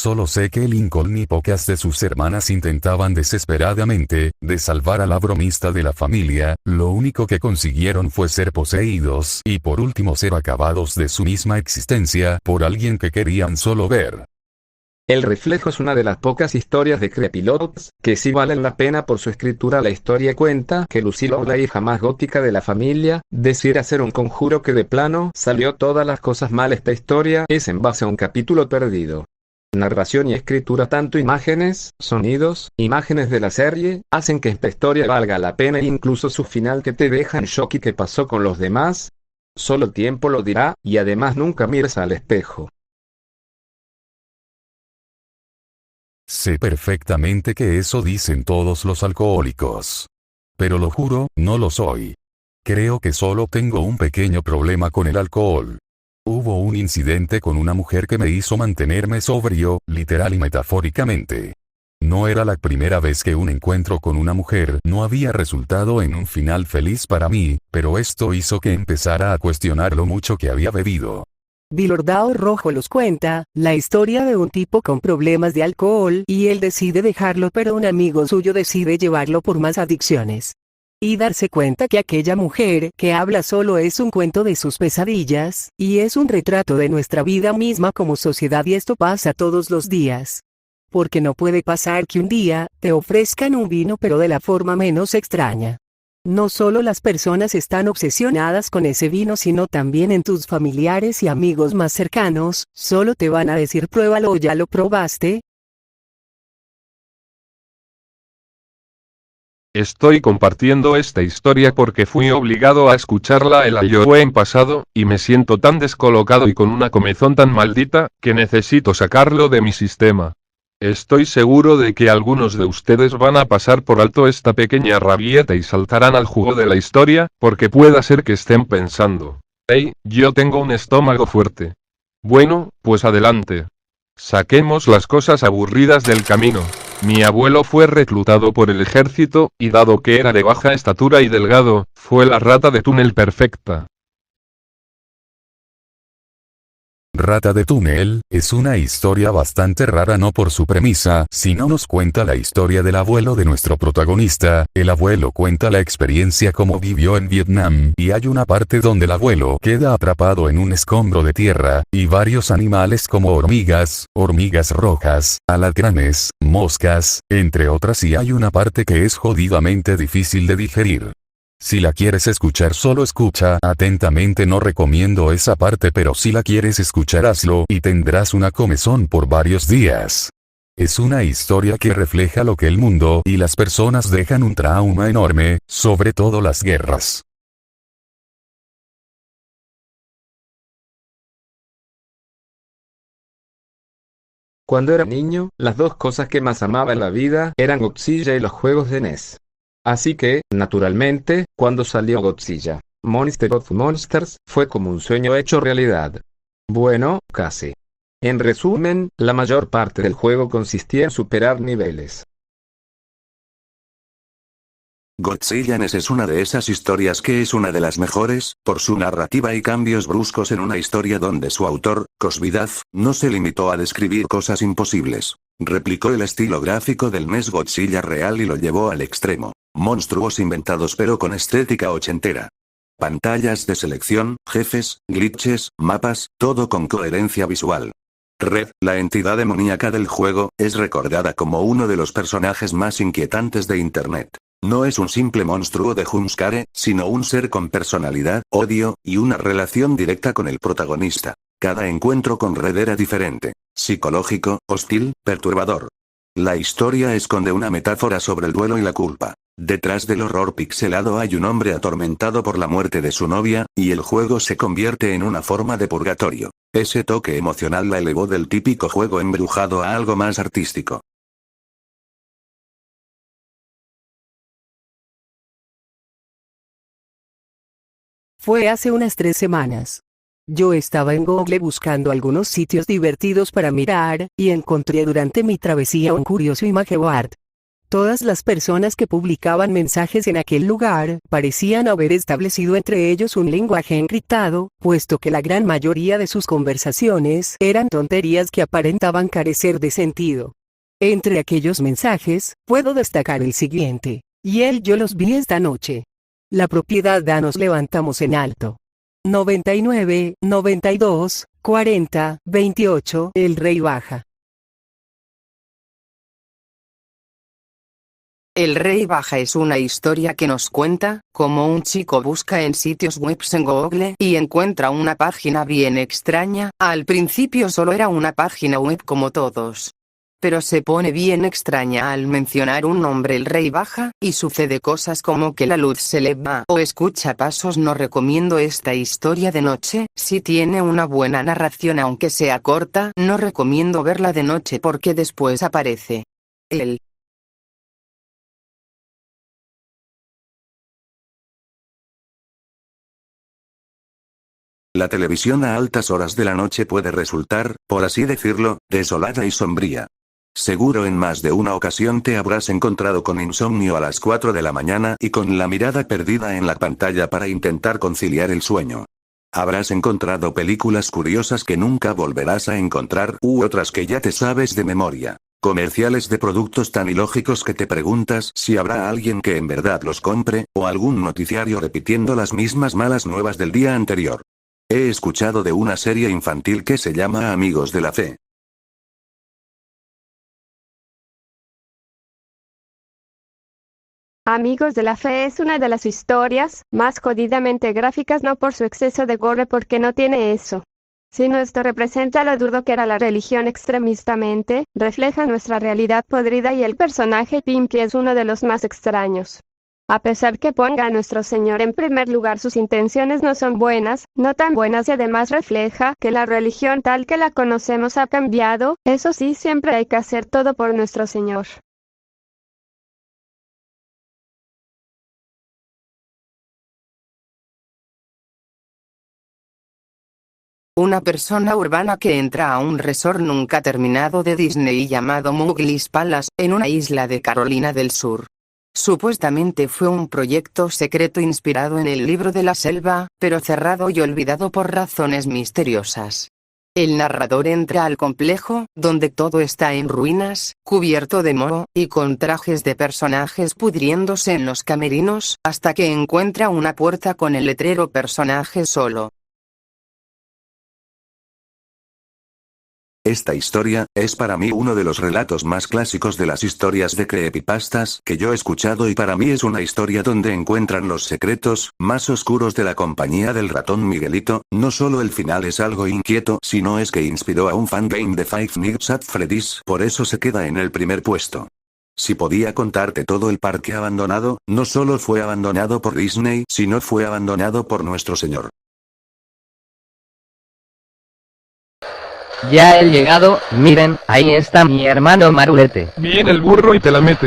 Solo sé que Lincoln y pocas de sus hermanas intentaban desesperadamente, de salvar a la bromista de la familia, lo único que consiguieron fue ser poseídos y por último ser acabados de su misma existencia por alguien que querían solo ver. El reflejo es una de las pocas historias de Creepylots que sí valen la pena por su escritura. La historia cuenta que Lucille, la hija más gótica de la familia, decide hacer un conjuro que de plano salió todas las cosas mal. Esta historia es en base a un capítulo perdido. Narración y escritura, tanto imágenes, sonidos, imágenes de la serie, hacen que esta historia valga la pena, e incluso su final que te deja en shock. ¿Y qué pasó con los demás? Solo el tiempo lo dirá, y además nunca mires al espejo. Sé perfectamente que eso dicen todos los alcohólicos. Pero lo juro, no lo soy. Creo que solo tengo un pequeño problema con el alcohol. Hubo un incidente con una mujer que me hizo mantenerme sobrio, literal y metafóricamente. No era la primera vez que un encuentro con una mujer no había resultado en un final feliz para mí, pero esto hizo que empezara a cuestionar lo mucho que había bebido. Bilordao Rojo los cuenta, la historia de un tipo con problemas de alcohol y él decide dejarlo, pero un amigo suyo decide llevarlo por más adicciones. Y darse cuenta que aquella mujer que habla solo es un cuento de sus pesadillas, y es un retrato de nuestra vida misma como sociedad, y esto pasa todos los días. Porque no puede pasar que un día te ofrezcan un vino pero de la forma menos extraña. No solo las personas están obsesionadas con ese vino, sino también en tus familiares y amigos más cercanos, solo te van a decir pruébalo o ya lo probaste. Estoy compartiendo esta historia porque fui obligado a escucharla el año en pasado, y me siento tan descolocado y con una comezón tan maldita, que necesito sacarlo de mi sistema. Estoy seguro de que algunos de ustedes van a pasar por alto esta pequeña rabieta y saltarán al jugo de la historia, porque pueda ser que estén pensando: hey, yo tengo un estómago fuerte. Bueno, pues adelante. Saquemos las cosas aburridas del camino. Mi abuelo fue reclutado por el ejército, y dado que era de baja estatura y delgado, fue la rata de túnel perfecta. Rata de túnel, es una historia bastante rara, no por su premisa, sino nos cuenta la historia del abuelo de nuestro protagonista. El abuelo cuenta la experiencia como vivió en Vietnam, y hay una parte donde el abuelo queda atrapado en un escombro de tierra, y varios animales como hormigas rojas, alacranes, moscas, entre otras, y hay una parte que es jodidamente difícil de digerir. Si la quieres escuchar, solo escucha atentamente. No recomiendo esa parte, pero si la quieres escuchar, hazlo y tendrás una comezón por varios días. Es una historia que refleja lo que el mundo y las personas dejan, un trauma enorme, sobre todo las guerras. Cuando era niño, las dos cosas que más amaba en la vida eran Godzilla y los juegos de NES. Así que, naturalmente, cuando salió Godzilla, Monster of Monsters, fue como un sueño hecho realidad. Bueno, casi. En resumen, la mayor parte del juego consistía en superar niveles. Godzilla NES es una de esas historias que es una de las mejores, por su narrativa y cambios bruscos en una historia donde su autor, Cosby-Duff, no se limitó a describir cosas imposibles. Replicó el estilo gráfico del NES Godzilla real y lo llevó al extremo. Monstruos inventados pero con estética ochentera. Pantallas de selección, jefes, glitches, mapas, todo con coherencia visual. Red, la entidad demoníaca del juego, es recordada como uno de los personajes más inquietantes de Internet. No es un simple monstruo de jumpscare, sino un ser con personalidad, odio, y una relación directa con el protagonista. Cada encuentro con Red era diferente. Psicológico, hostil, perturbador. La historia esconde una metáfora sobre el duelo y la culpa. Detrás del horror pixelado hay un hombre atormentado por la muerte de su novia, y el juego se convierte en una forma de purgatorio. Ese toque emocional la elevó del típico juego embrujado a algo más artístico. Fue hace unas 3 semanas. Yo estaba en Google buscando algunos sitios divertidos para mirar, y encontré durante mi travesía un curioso imageboard. Todas las personas que publicaban mensajes en aquel lugar parecían haber establecido entre ellos un lenguaje encriptado, puesto que la gran mayoría de sus conversaciones eran tonterías que aparentaban carecer de sentido. Entre aquellos mensajes, puedo destacar el siguiente. Yo los vi esta noche. La propiedad nos levantamos en alto. 99, 92, 40, 28, el rey baja. El rey baja es una historia que nos cuenta cómo un chico busca en sitios web en Google y encuentra una página bien extraña. Al principio solo era una página web como todos. Pero se pone bien extraña al mencionar un nombre el rey baja, y sucede cosas como que la luz se le va o escucha pasos. No recomiendo esta historia de noche, si tiene una buena narración aunque sea corta. No recomiendo verla de noche porque después aparece él. La televisión a altas horas de la noche puede resultar, por así decirlo, desolada y sombría. Seguro en más de una ocasión te habrás encontrado con insomnio a las 4 de la mañana y con la mirada perdida en la pantalla para intentar conciliar el sueño. Habrás encontrado películas curiosas que nunca volverás a encontrar u otras que ya te sabes de memoria. Comerciales de productos tan ilógicos que te preguntas si habrá alguien que en verdad los compre, o algún noticiario repitiendo las mismas malas nuevas del día anterior. He escuchado de una serie infantil que se llama Amigos de la Fe. Amigos de la Fe es una de las historias más jodidamente gráficas, no por su exceso de gore, porque no tiene eso, sino esto representa lo duro que era la religión extremistamente, refleja nuestra realidad podrida y el personaje Pinky es uno de los más extraños. A pesar que ponga a nuestro Señor en primer lugar, sus intenciones no son buenas, no tan buenas, y además refleja que la religión tal que la conocemos ha cambiado. Eso sí, siempre hay que hacer todo por nuestro Señor. Una persona urbana que entra a un resort nunca terminado de Disney llamado Mowgli's Palace, en una isla de Carolina del Sur. Supuestamente fue un proyecto secreto inspirado en el libro de la selva, pero cerrado y olvidado por razones misteriosas. El narrador entra al complejo, donde todo está en ruinas, cubierto de moho, y con trajes de personajes pudriéndose en los camerinos, hasta que encuentra una puerta con el letrero personaje solo. Esta historia es para mí uno de los relatos más clásicos de las historias de creepypastas que yo he escuchado, y para mí es una historia donde encuentran los secretos más oscuros de la compañía del ratón Miguelito. No solo el final es algo inquieto, sino es que inspiró a un fangame de Five Nights at Freddy's, por eso se queda en el primer puesto. Si podía contarte todo el parque abandonado, no solo fue abandonado por Disney, sino fue abandonado por nuestro Señor. Ya he llegado, miren, ahí está mi hermano Marulete. Viene el burro y te la mete.